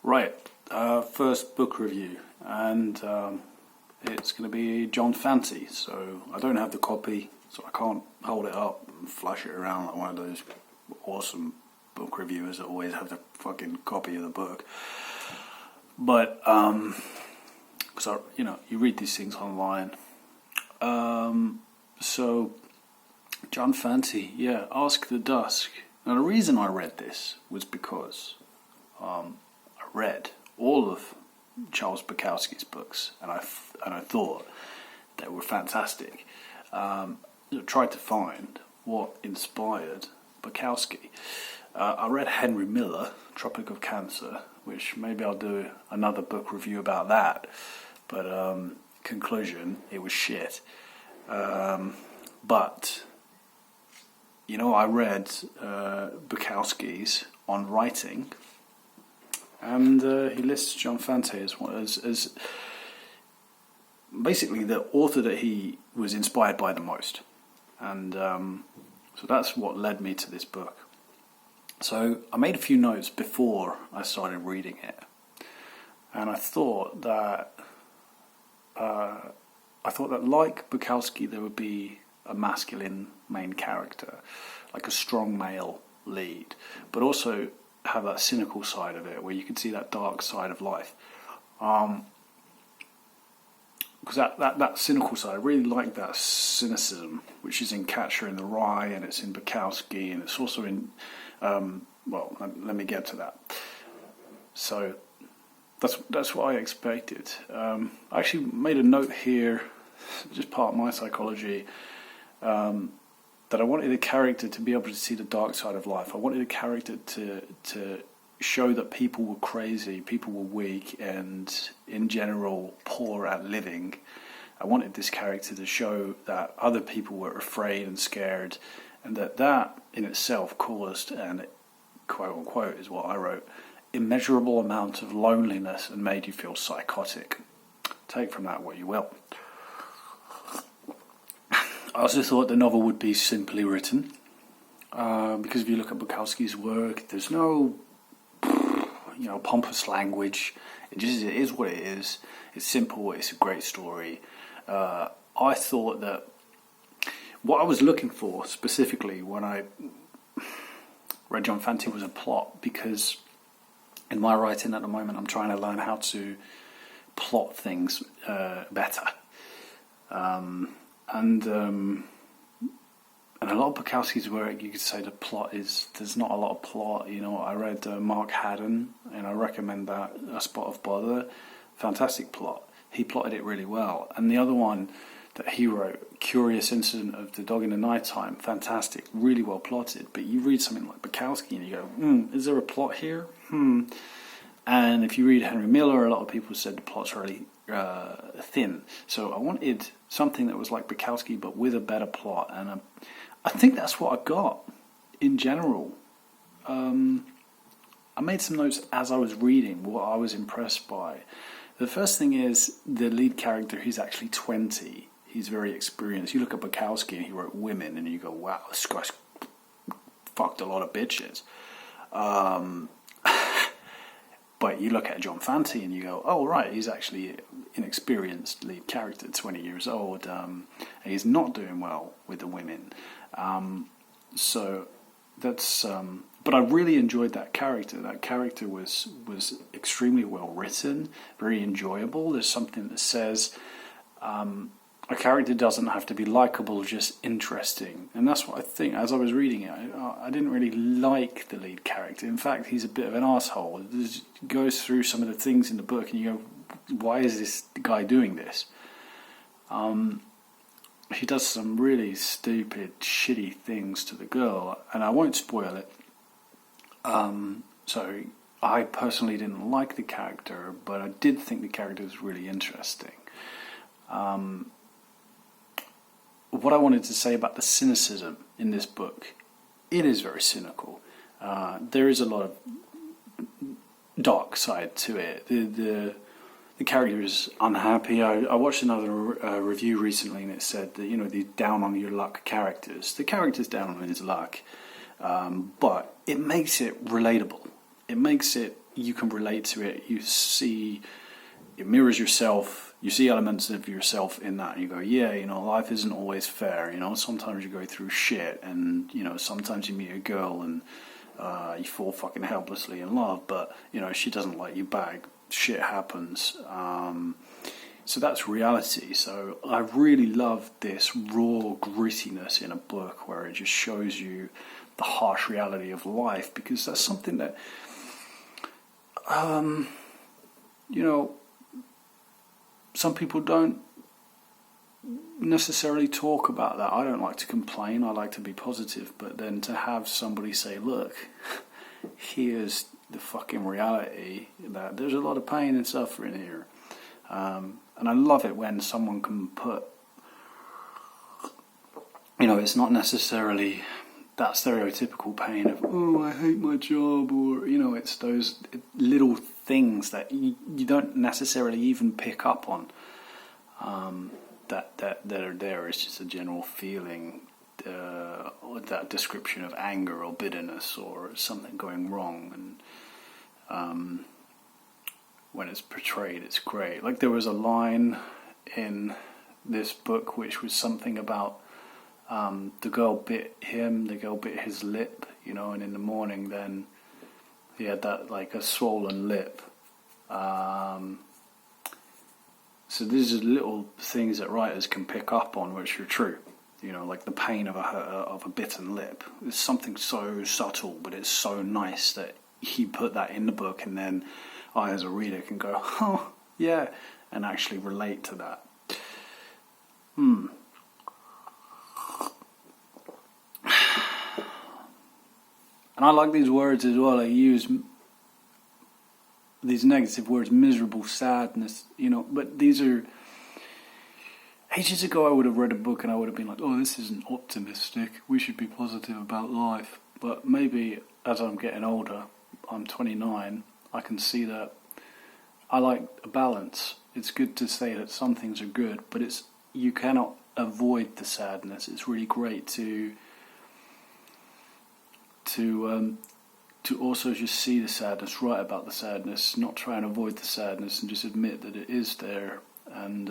Right, first book review, and it's going to be John Fante. So I don't have the copy, so I can't hold it up and flash it around like one of those awesome book reviewers that always have the fucking copy of the book. But because you read these things online. So John Fante, yeah, Ask the Dusk. Now the reason I read this was because I read all of Charles Bukowski's books, and I thought they were fantastic. I tried to find what inspired Bukowski. I read Henry Miller, Tropic of Cancer, which maybe I'll do another book review about that. But conclusion, it was shit. But I read Bukowski's on writing. And he lists John Fante as basically the author that he was inspired by the most. And so that's what led me to this book. So I made a few notes before I started reading it. And I thought that like Bukowski, there would be a masculine main character, like a strong male lead, but also have that cynical side of it, where you can see that dark side of life. Because that cynical side, I really like that cynicism, which is in Catcher in the Rye, and it's in Bukowski, and it's also in, let me get to that. So that's what I expected. I actually made a note here, just part of my psychology, that I wanted a character to be able to see the dark side of life. I wanted a character to show that people were crazy, people were weak, and in general poor at living. I wanted this character to show that other people were afraid and scared, and that in itself caused, and quote unquote is what I wrote, immeasurable amount of loneliness and made you feel psychotic. Take from that what you will. I also thought the novel would be simply written, because if you look at Bukowski's work, there's no, pompous language. It is what it is. It's simple. It's a great story. I thought that what I was looking for specifically when I read John Fante was a plot, because in my writing at the moment, I'm trying to learn how to plot things better. And a lot of Bukowski's work, you could say there's not a lot of plot. I read Mark Haddon, and I recommend that, A Spot of Bother. Fantastic plot. He plotted it really well. And the other one that he wrote, Curious Incident of the Dog in the Nighttime, fantastic, really well plotted. But you read something like Bukowski and you go, is there a plot here? And if you read Henry Miller, a lot of people said the plot's really thin. So I wanted something that was like Bukowski, but with a better plot. And I think that's what I got in general. I made some notes as I was reading, what I was impressed by. The first thing is the lead character, he's actually 20. He's very experienced. You look at Bukowski and he wrote Women, and you go, wow, this guy's fucked a lot of bitches. But you look at John Fante and you go, oh, right, he's actually an inexperienced lead character, 20 years old, and he's not doing well with the women. So that's... but I really enjoyed that character. That character was extremely well written, very enjoyable. There's something that says a character doesn't have to be likable, just interesting. And that's what I think. As I was reading it, I didn't really like the lead character. In fact, he's a bit of an asshole. He goes through some of the things in the book and you go, why is this guy doing this? He does some really stupid, shitty things to the girl, and I won't spoil it. So I personally didn't like the character, but I did think the character was really interesting. What I wanted to say about the cynicism in this book, it is very cynical. There is a lot of dark side to it. The character is unhappy. I watched another review recently, and it said that the down on your luck characters. The character's down on his luck, but it makes it relatable. It makes it you can relate to it. It mirrors yourself. You see elements of yourself in that, and you go, yeah, life isn't always fair. Sometimes you go through shit, and sometimes you meet a girl and you fall fucking helplessly in love, but she doesn't like you back. Shit happens. So that's reality. So I really love this raw grittiness in a book where it just shows you the harsh reality of life, because that's something that some people don't necessarily talk about that. I don't like to complain, I like to be positive, but then to have somebody say, look, here's the fucking reality, that there's a lot of pain and suffering here. And I love it when someone can put, it's not necessarily that stereotypical pain of, oh, I hate my job, or, it's those little things that you don't necessarily even pick up on, that are there. It's just a general feeling, or that description of anger or bitterness or something going wrong, and when it's portrayed, it's great. Like, there was a line in this book which was something about the girl bit his lip, and in the morning then he had that, like, a swollen lip. So these are little things that writers can pick up on which are true. Like the pain of a bitten lip. It's something so subtle, but it's so nice that he put that in the book, and then I, as a reader, can go, oh, yeah, and actually relate to that. And I like these words as well. I use these negative words, miserable, sadness, but these are... Ages ago I would have read a book and I would have been like, oh, this isn't optimistic, we should be positive about life. But maybe as I'm getting older, I'm 29, I can see that I like a balance. It's good to say that some things are good, but you cannot avoid the sadness. It's really great to also just see the sadness, write about the sadness, not try and avoid the sadness, and just admit that it is there. And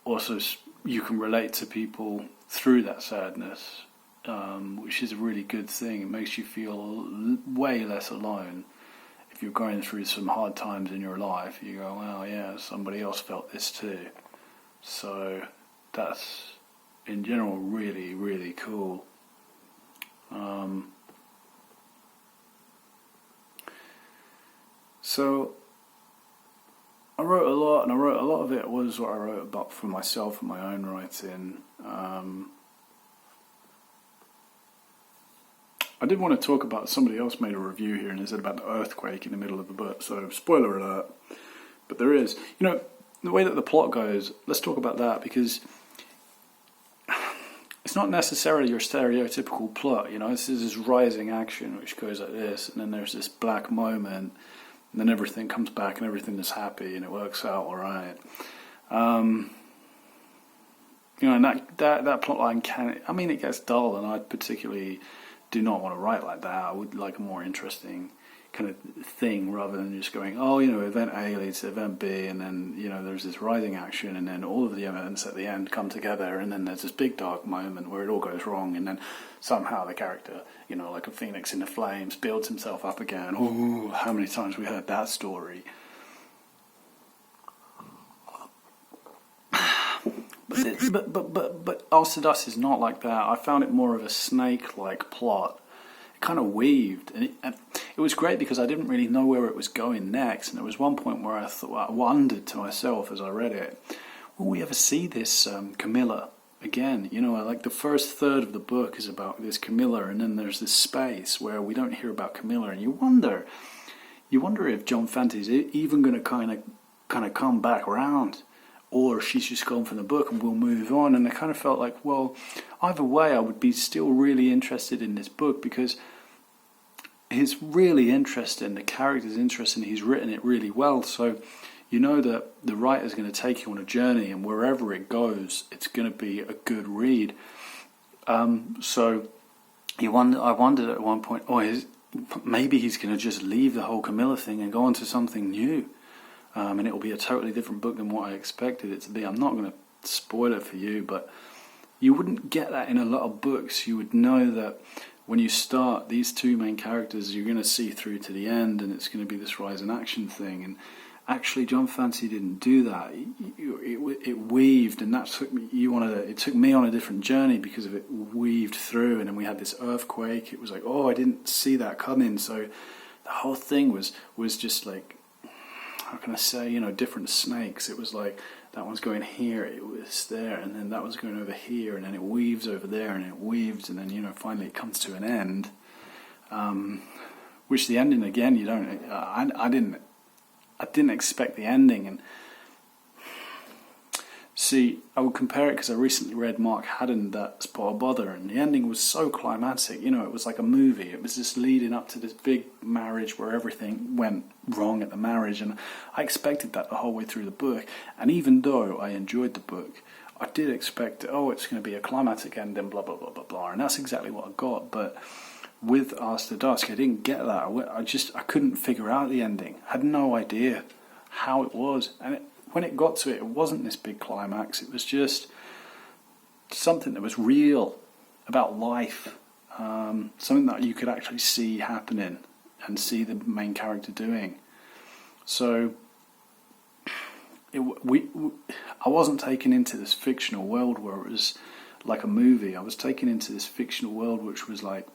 also you can relate to people through that sadness, which is a really good thing. It makes you feel way less alone. If you're going through some hard times in your life, you go, well, yeah, somebody else felt this too. So that's, in general, really, really cool. So I wrote a lot, and a lot of it was what I wrote about for myself and my own writing. I did want to talk about, somebody else made a review here and they said about the earthquake in the middle of the book, so spoiler alert, but there is. The way that the plot goes, let's talk about that, because it's not necessarily your stereotypical plot. This is this rising action which goes like this, and then there's this black moment, and then everything comes back and everything is happy and it works out all right. And that plot line it gets dull, and I particularly do not want to write like that. I would like a more interesting kind of thing, rather than just going, event A leads to event B, and then, there's this rising action, and then all of the events at the end come together, and then there's this big dark moment where it all goes wrong, and then somehow the character, like a phoenix in the flames, builds himself up again. Ooh, how many times we heard that story. But After Dusk is not like that. I found it more of a snake-like plot. It kind of weaved, and it was great because I didn't really know where it was going next. And there was one point where I wondered to myself as I read it, will we ever see this Camilla again? Like the first third of the book is about this Camilla, and then there's this space where we don't hear about Camilla, and you wonder if John Fante is even going to kind of come back around, or she's just gone from the book and we'll move on. And I kind of felt like, well, either way, I would be still really interested in this book, because it's really interesting, the character's interesting, he's written it really well, so that the writer's going to take you on a journey, and wherever it goes, it's going to be a good read. So I wondered at one point, maybe he's going to just leave the whole Camilla thing and go on to something new. And it will be a totally different book than what I expected it to be. I'm not going to spoil it for you, but you wouldn't get that in a lot of books. You would know that when you start these two main characters, you're going to see through to the end, and it's going to be this rise in action thing. And actually, John Fante didn't do that. It weaved, and that took me. It took me on a different journey because of it weaved through, and then we had this earthquake. It was like, oh, I didn't see that coming. So the whole thing was just like, how can I say, different snakes. It was like that one's going here, it was there, and then that one's going over here, and then it weaves over there, and it weaves, and then finally it comes to an end. Which the ending again, you don't. I didn't expect the ending, and see, I would compare it because I recently read Mark Haddon, That Spot of Bother, and the ending was so climatic. It was like a movie. It was just leading up to this big marriage where everything went wrong at the marriage, and I expected that the whole way through the book. And even though I enjoyed the book, I did expect, it's going to be a climatic ending, blah blah blah blah blah, and that's exactly what I got. But with After Dusk, I didn't get that. I couldn't figure out the ending. I had no idea how it was, and when it got to it, it wasn't this big climax. It was just something that was real about life, something that you could actually see happening and see the main character doing. So I wasn't taken into this fictional world where it was like a movie. I was taken into this fictional world which was like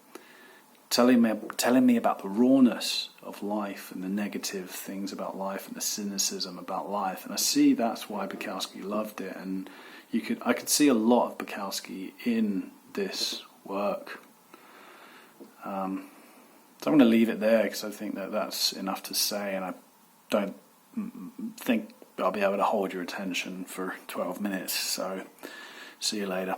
telling me about the rawness of life and the negative things about life and the cynicism about life. And I see that's why Bukowski loved it, and I could see a lot of Bukowski in this work. So I'm going to leave it there because I think that that's enough to say, and I don't think I'll be able to hold your attention for 12 minutes. So see you later.